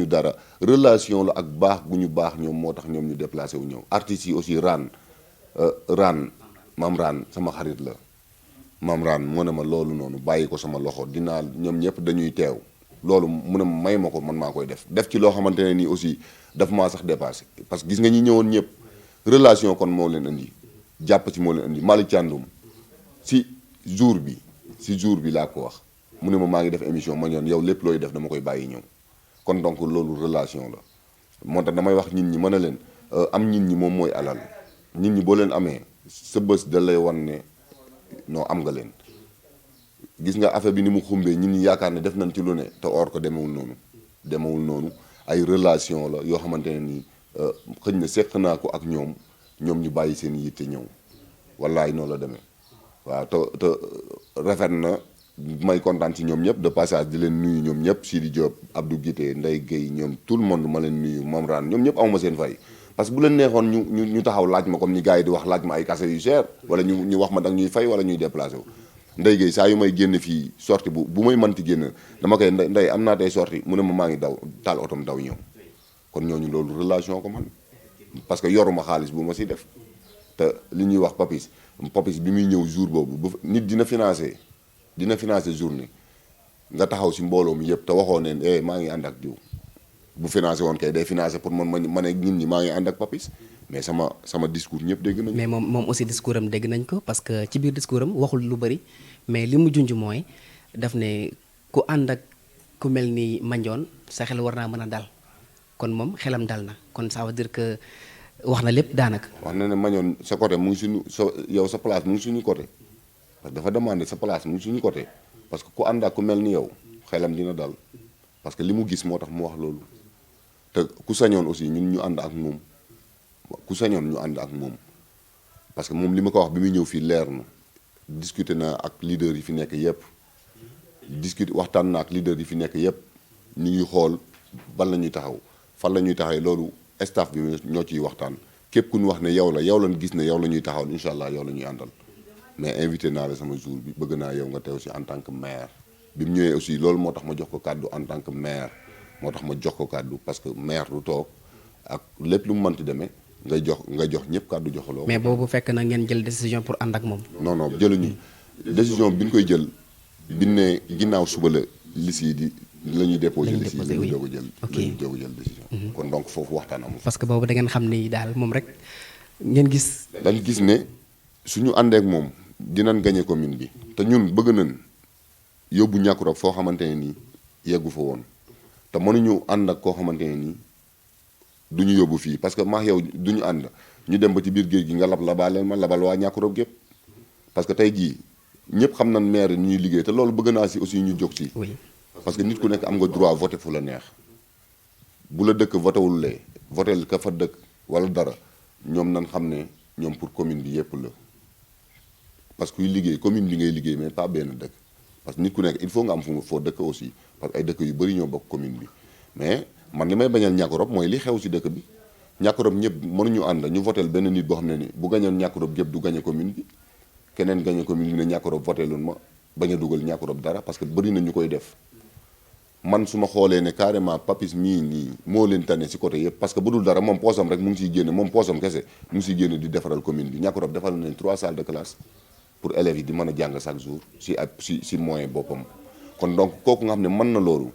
dara relation la ak baax gu ñu baax ñoom moo tax ñoom ñu déplacé wu ñëw artistes yi aussi maam raan sama xarit la maam raan mu ne ma loolu noonu bàyyi ko sama loxo dinaa ñoom ñëpp dañuy teew loolu mu ne may ma ko man maa koy def ci loo xamante ne nii aussi daf maa sax dépassé parce que gis nga ñi ñëwoon ñëpp relation kon moo leen indi jàpp ci moo leen indi Malick Thiandoum si jour bi laa ko wax mu ne ma maa ngi def émission ma ñoon yow lépp looy def dama koy bàyyi ñëw kon donc loolu relation la moo tax damay wax nit ñi mën a leen am nit ñi moom mooy alal nit ñi boo leen amee sa bés da lay wan ne non am nga leen gis nga affaire bi ni mu xumbee nit ñi yaakaar ne def nañ ci lu ne te or ko demewul noonu ay relation la yoo xamante ne nii xëy na seq naa ko ak ñoom ñu bàyyi seen yitte ñëw wallaay noonu la demee waaw te rafet na may kontaan ci ñoom ñëpp de passage di leen nuyu ñoom ñëpp Sidi Diop Abdou Guité Ndeye Gueye ñoom tout le monde ma leen nuyu Mame Rane ñoom ñëpp amuma seen fay parce que bu leen neexoon ñu taxaw laaj ma comme ni gars yi di wax laaj ma ay kase yu cher wala ñu wax ma danga ñuy fay wala ñuy déplacé wu Ndeye Gueye saa yu may génn fii sorti bu may mënti génn dama koy ndey am naa tey sorti mu ne ma maa ngi daw taal otom daw ñëw kon ñooñu loolu relation ko man parce que yoruma xaalis bu ma si def te li ñuy wax Papis bi muy ñëw jour boobu nit dina financé journée nga taxaw si mbooloo mi yëpp te waxoo ne maa ngi ànd ak diw bu financé woon kay day financé pour man ma ne nit ñi maa ngi ànd ak Papis mais sama discours ñëpp dégg nañ mais moom aussi discours am dégg nañ ko parce que ci biir discours am waxul lu bëri mais li mu junj mooy daf ne ku ànd ak ku mel ni Mandione sa xel war naa mën a dal kon moom xelam dal na kon ça veut dire que wax na lépp daanaka. wax na ne Mandione sa côté mu ngi suñu yow sa place mu ngi suñu côté parce que dafa demandé sa place mu ngi suñu côté parce que ku ànd ak ku mel ni yow xelam dina dal parce que li mu gis moo tax mu wax loolu te ku sañoon aussi ñun ñu ànd ak moom parce que moom li ma ko wax bi muy ñëw fii leer na discuter naa ak leader yi fi nekk yëpp waxtaan naa ak leader yi fi nekk yëpp ñu ngi xool ban la ñuy taxaw fan la ñuy taxawee loolu staff bi ñoo ciy waxtaan képp ku ñu wax ne yow lañ gis ne yow la ñuy taxaw incha allah yow la ñuy àndal mais invité naa la sama jour bi bëgg naa yow nga teew si en tant que maire bi mu ñëwee aussi loolu moo tax ma jox ko kàddu en tant que maire moo tax ma jox ko kàddu parce que maire du toog ak lépp lu mu mënti demee ngay jox ñëpp kàddu joxaloo. mais boobu fekk na ngeen jël décision pour ànd ak moom. non jëluñu décision bi ñu koy jël bi ne ginnaaw suba la liste yi di la ñuy déposé liste yi la ñuy doog a jël décision. kon donc foofu waxtaan amul. parce que boobu da ngeen xam ni daal moom rek ngeen gis. dañ gis ne suñu àndeek moom dinañ gagné commune bi te ñun bëgg nañ yóbbu Niakoulrab foo xamante ne nii yeggu fa woon te mënuñu ànd ak koo xamante ne nii du ñu yóbbu fii parce que maax yow du ñu ànd ñu dem ba ci biir géej gi nga labal ma labal waa Niakoulrab gépp parce que tey jii ñëpp xam nañ maire ñuy liggéey te loolu bëgg naa si aussi ñu jóg si. parce que nit ku nekk am nga droit voté fu la neex bu la dëkk voté wul lee voté ka fa dëkk wala dara ñoom nañ xam ne ñoom pour commune bi yëpp la parce que kuy liggéey commune bi ngay liggéey mais pas benn dëkk parce que nit ku nekk il faut nga am foo dëkk aussi parce que ay dëkk yu bëri ñoo bokk commune bi mais man li may bañal Niakoulrab mooy li xew si dëkk bi Niakoulrab ñëpp mënuñu ànd ñu votel benn nit boo xam ne ni bu gañoon Niakoulrab gépp du gañe commune bi keneen gañe commune bi ne Niakoulrab voté loon ma bañ a dugal Niakoulrab dara parce que bëri na ñu koy def man su ma xoolee ne carrément Papis mii nii moo leen tane si côté yëpp parce que bu dul dara moom poosam rek mu ngi siy génne moom poosam kese mu ngi siy génne di defaral commune bi Niakoulrab defal nañ 3 salles de classe pour élèves yi di mën a jàng chaque jour si moyen boppam kon donc kooku nga xam ne mën na loolu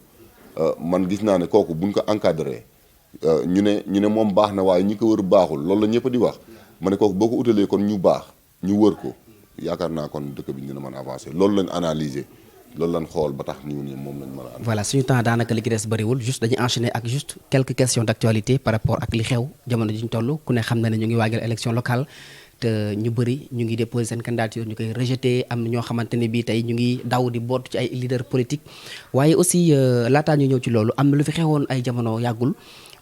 man gis naa ne kooku buñ ko encadré ñu ne moom baax na waaye ñi ko wër baaxul loolu la ñëpp di wax ma ne kooku boo ko utalee kon ñu baax ñu wër ko yaakaar naa kon dëkk bi dina mën a avancer loolu lañ analyser loolu lañ xool ba tax ñu ne moom lañ mën a. voilà suñu temps daanaka li ci des bëriwul juste dañuy enchaîner ak juste quelques questions d'actualité par rapport ak li xew jamono ji ñu toll ku ne xam na ne ñu ngi waajal élection locale te ñu bëri ñu ngi déposer seen candidature ñu koy rejeter am na ñoo xamante ne bii tey ñu ngi daw di boot ci ay leader politique waaye aussi laataa ñu ñëw ci loolu am na lu fi xewoon ay jamono yàggul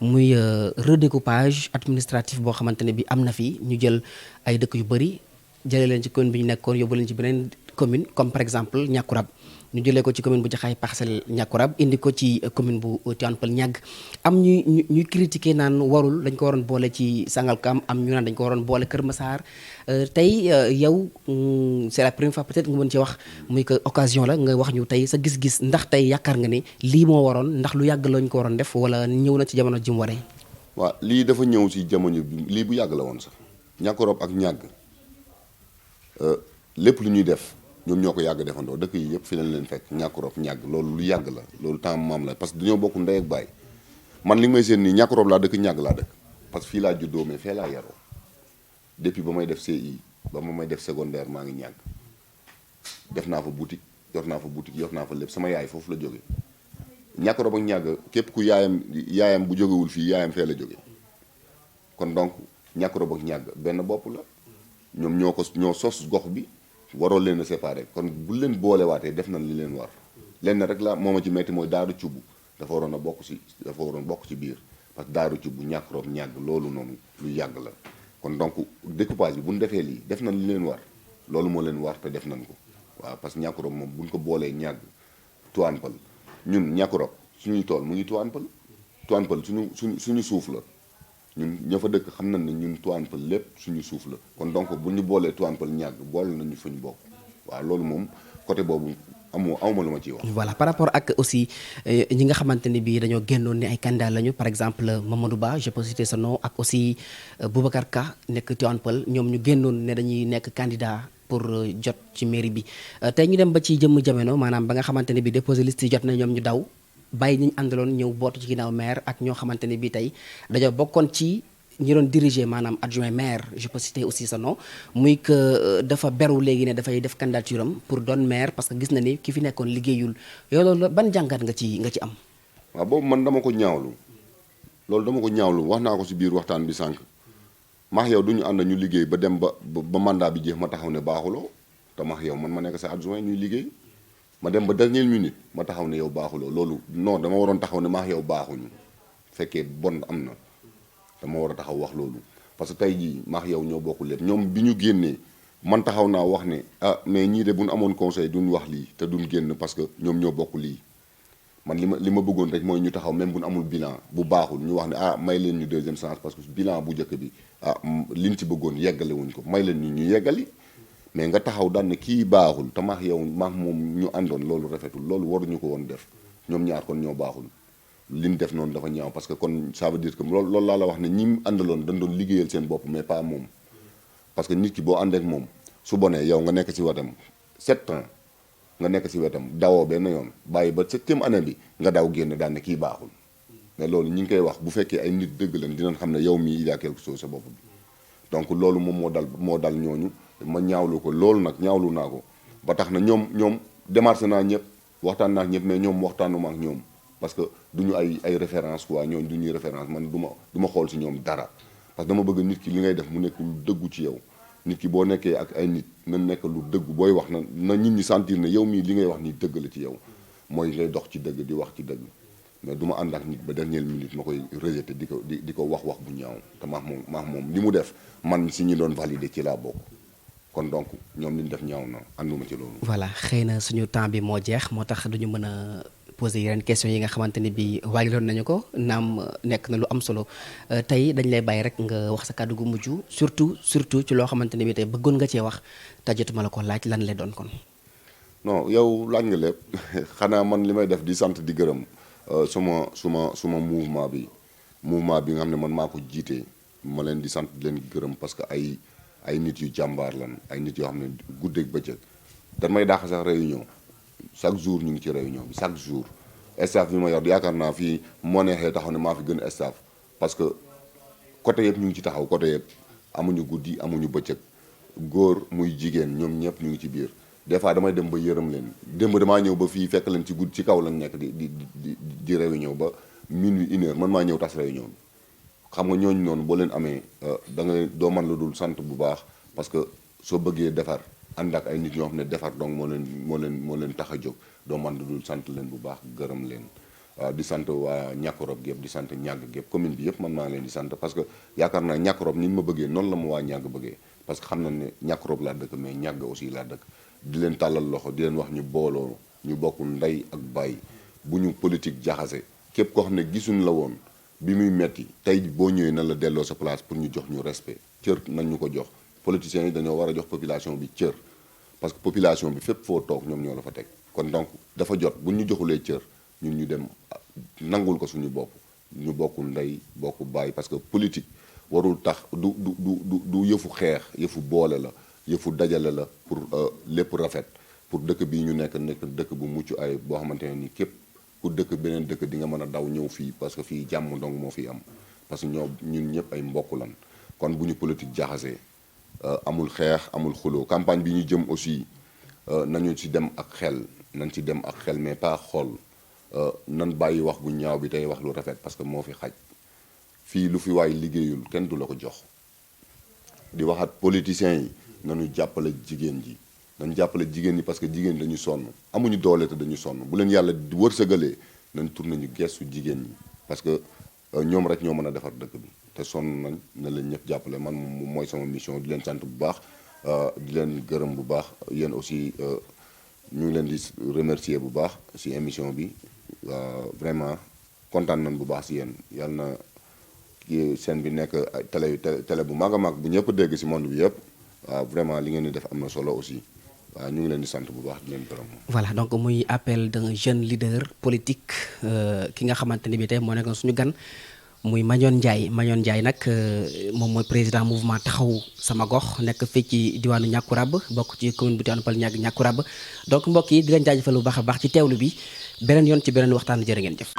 muy redécoupage administratif boo xamante ne bii am na fi ñu jël ay dëkk yu bëri jëlee leen ci commune bi ñu nekkoon yóbbu leen ci beneen commune comme par exemple Niakoulrab ñu jëlee ko ci commune bu Jaxaay Parcelles Niakoulrab indi ko ci commune bu Tivaouane Peulh Niague am ñuy critiquer naan warul dañ ko waroon boole ci Sangalkam am ñu naan dañ ko waroon boole Kër Massar tey yow c'est la première fois peut-être nga mën ci wax muy que occasion la nga wax ñu tey sa gis-gis ndax tey yaakaar nga ne lii moo waroon ndax lu yàgg lañ ko waroon def wala ñëw na ci jamono ji mu waree. waaw lii dafa ñëw ci jamono bi lii bu yàgg la woon sax Niakoulrab ak Niague lépp lu ñuy def. ñoom ñoo ko yàgg defandoo dëkk yi yëpp fi lañ leen fekk Niakoulrab Niague loolu lu yàgg la loolu temps maam la parce que dañoo bokk ndey ak baay man li may seen nii Niakoulrab laa dëkk Niague laa dëkk parce que fii laa juddoo mais fee laa yaroo depuis ba may def CI ba ma may def secondaire maa ngi Niague def naa fa boutique yor naa fa lépp sama yaay foofu la jóge Niakoulrab ak Niague képp ku yaayam bu jógewul fii yaayam fee la jóge kon donc Niakoulrab ak Niague benn bopp la ñoom ñoo sos gox bi waroo leen a séparer kon bu leen boolewaatee def nañ li leen war lenn rek la moo ma ci metti mooy daaru cubb dafa waroon bokk ci biir parce que daaru cubb Niakoulrab Niague loolu noonu lu yàgg la kon donc découpage bi bu ñu defee lii def nañ li leen war loolu moo leen war te def nañ ko waaw parce que Niakoulrab moom bu ñu ko boolee Niague Tivaouane Peulh ñun Niakoulrab suñuy tool mu ngi Tivaouane Peulh suñu suuf la ñun ña fa dëkk xam nañ ne ñun Tivaouane Peulh lépp suñu suuf la kon donc bu ñu boolee Tivaouane Peulh Niague boole nañu fa ñu bokk waaw loolu moom côté boobu awma lu ma ciy wax. voilà par rapport ak aussi ñi nga xamante ne bii dañoo génnoon ne ay candidat lañu par exemple Mamadou Ba je peux citer son nom ak aussi Boubacar Ka nekk Tivaouane Peulh ñoom ñu génnoon ne dañuy nekk candidat pour jot ci mairie bi tey ñu dem ba ci jëmm jamono maanaam ba nga xamante ne bii déposé liste yi jot na ñoom ñu daw. bàyyi ñi ñu àndaloon ñëw bootu ci ginnaaw maire ak ñoo xamante ne bii tey dañoo bokkoon ci ñi doon diriger maanaam adjoint maire je peux citer aussi sa nom muy que dafa beru léegi ne dafay def candidature am pour doon maire parce que gis na ni ki fi nekkoon liggéeyul yow loolu ban jàngat nga ci am. waaw boobu man dama ko ñaawlu wax naa ko si biir waxtaan bi sànq maax yow du ñu ànd ñu liggéey ba dem ba mandat bi jeex ma taxaw ne baaxuloo te maax yow man ma nekk sa adjoint ñuy liggéey. ma dem ba dernière minute ma taxaw ne yow baaxuloo loolu non dama waroon taxaw ne maax yow baaxuñu fekkee bon am na dama war a taxaw wax loolu parce que tey jii maax yow ñoo bokk lépp ñoom bi ñu génnee man taxaw naa wax ne mais ñii de bu ñu amoon conseil duñ wax lii te duñ génn parce que ñoom ñoo bokk lii man li ma bëggoon rek mooy ñu taxaw même bu ñu amul bilan bu baaxul ñu wax ne may leen ñu deuxième chance parce que bilan bu njëkk bi liñ ci bëggoon yeggale wuñ ko may leen ñu yeggali mais nga taxaw daan ne kii baaxul te maax yow maax moom ñu àndoon loolu rafetul loolu waruñu ko woon def ñoom ñaar kon ñoo baaxul li ñu def noonu dafa ñaaw parce que kon ça veut dire que loolu laa la wax ne ñi mu àndaloon dañ doon liggéeyal seen bopp mais pas moom parce que nit ki boo àndeek moom su bonee yow nga nekk ci wetam 7 ans nga nekk ci wetam dawoo benn yoon bàyyi ba 7e année bi nga daw génn daan ne kii baaxul mais loolu ñi ngi koy wax bu fekkee ay nit dëgg lañ dinañ xam ne yow mii il y a quelque chose sa bopp bi donc loolu moom moo dal ñooñu ma ñaawlu ko loolu nag ñaawlu naa ko ba tax na ñoom démarché naa ñëpp waxtaan naa ak ñëpp mais ñoom waxtaanuma ak ñoom parce que duñu ay référence quoi ñooñu du ñuy référence man du ma xool ci ñoom dara parce que dama bëgg nit ki li ngay def mu nekk lu dëggu ci yow nit ki boo nekkee ak ay nit na nekk lu dëggu booy wax na nit ñi sentir ne yow mii li ngay wax ni dëgg la ci yow mooy ngay dox ci dëgg di wax ci dëgg mais du ma ànd ak nit ba dernière minute ma koy rejeté di ko wax bu ñaaw te maax moom li mu def man si ñi doon validé ci laa bokk kon donc ñoom li ñu def ñaaw na ànduma ci loolu. voilà xëy na suñu temps bi moo jeex moo tax duñu mën a poser yeneen question yi nga xamante ni bi waajaloon nañu ko naam nekk na lu am solo tey dañ lay bàyyi rek nga wax sa kàddu gu mujj surtout ci loo xamante ni bi tey bëggoon nga cee wax te jotuma la ko laaj lan lay doon kon. non yow laaj nga lépp xanaa man li may def di sant di gërëm suma mouvement bi nga xam ne man maa ko jiitee ma leen di sant di leen gërëm parce que ay nit yu jàmbaar lan ay nit yoo xam ne guddeeg bëccëg dañ may dàq sax réunion chaque jour ñu ngi ci réunion bi chaque jour staff bi ma yor yaakaar naa fii moo neexee taxaw ne maa fi gën a staff parce que côté yëpp ñu ngi ci taxaw côté yëpp amuñu guddi amuñu bëccëg góor muy jigéen ñoom ñëpp ñu ngi ci biir des fois damay dem ba yërëm leen démb damaa ñëw ba fii fekk leen ci guddi ci kaw lañ nekk di réunion ba minuit 1 heure man maa ñëw tas réunion bi xam nga ñooñu noonu boo leen amee da nga doo man la dul sant bu baax parce que soo bëggee defar ànd ak ay nit ñoo xam ne defar donc moo leen tax a jóg doo man la dul sant leen bu baax gërëm leen di sant waa Ñàkk-Rob gépp di sant ñàgg gépp commune bi yëpp man maa leen di sant parce que yaakaar naa Ñàkk-Rob ni ñu ma bëggee noonu la ma waa ñàgg bëggee parce que xam na ne Ñàkk-Rob laa dëkk mais ñàgg aussi laa dëkk di leen tàllal loxo di leen wax ñu booloo ñu bokk ndey ak baay bu ñu politique jaxase képp koo xam ne gisuñ la woon bi muy metti tey boo ñëwee na la delloo sa place pour ñu jox ñu respect cër nañ ñu ko jox politiciens yi dañoo war a jox population bi cër parce que population bi fépp foo toog ñoom ñoo la fa teg kon donc dafa jot bu ñu joxulee cër ñun ñu dem nangul ko suñu bopp ñu bokk ndey bokk baay parce que politique warul tax du yëfu xeex yëfu boole la yëfu dajale la pour lépp rafet pour dëkk bii ñu nekk dëkk bu mucc ay boo xamante ne ni képp ku dëkk beneen dëkk di nga mën a daw ñëw fii parce que fii jàmm dong moo fi am parce que ñun ñëpp ay mbokk lan kon bu ñu politique jaxasee amul xeex amul xuloo campagne bi ñu jëm aussi nañu ci dem ak xel nañ ci dem ak xel mais pas xool nan bàyyi wax bu ñaaw bi tey wax lu rafet parce que moo fi xaj fii lu fi waay liggéeyul kenn du la ko jox di waxaat politiciens yi nañu jàppale jigéen ji nañu jàppale jigéen ñi parce que jigéen dañu sonn amuñu doole te dañu sonn bu leen yàlla wërsëgalee nañ tourné ñu gestu jigéen ñi parce que ñoom rek ñoo mën a defar dëkk bi te sonn nañ na leen ñëpp jàppale man mooy sama mission di leen sant bu baax di leen gërëm bu baax yéen aussi ñu ngi leen di remercier bu baax ci émission bi vraiment kontaan nañ bu baax ci yéen yàlla na kii seen bi nekk télé bu mag a mag bu ñëpp dégg ci monde bi yëpp waaw vraiment li ngeen di def am na solo aussi waaw ñu ngi leen di sant bu baax di leen gërëm. voilà donc muy appel d'un jeune leader politique ki nga xamante ni bi tey moo nekkoon suñu gan muy Mandione Ndiaye nag moom mooy président mouvement taxawu sama gox nekk fii ci diwaanu Ñàkkurab bokk ci commune bu Tivaouane Peulh Ñàkkurab donc mbokk yi di leen jaajëfal bu baax a baax ci teewlu bi beneen yoon ci beneen waxtaan jërë ngeen jëf.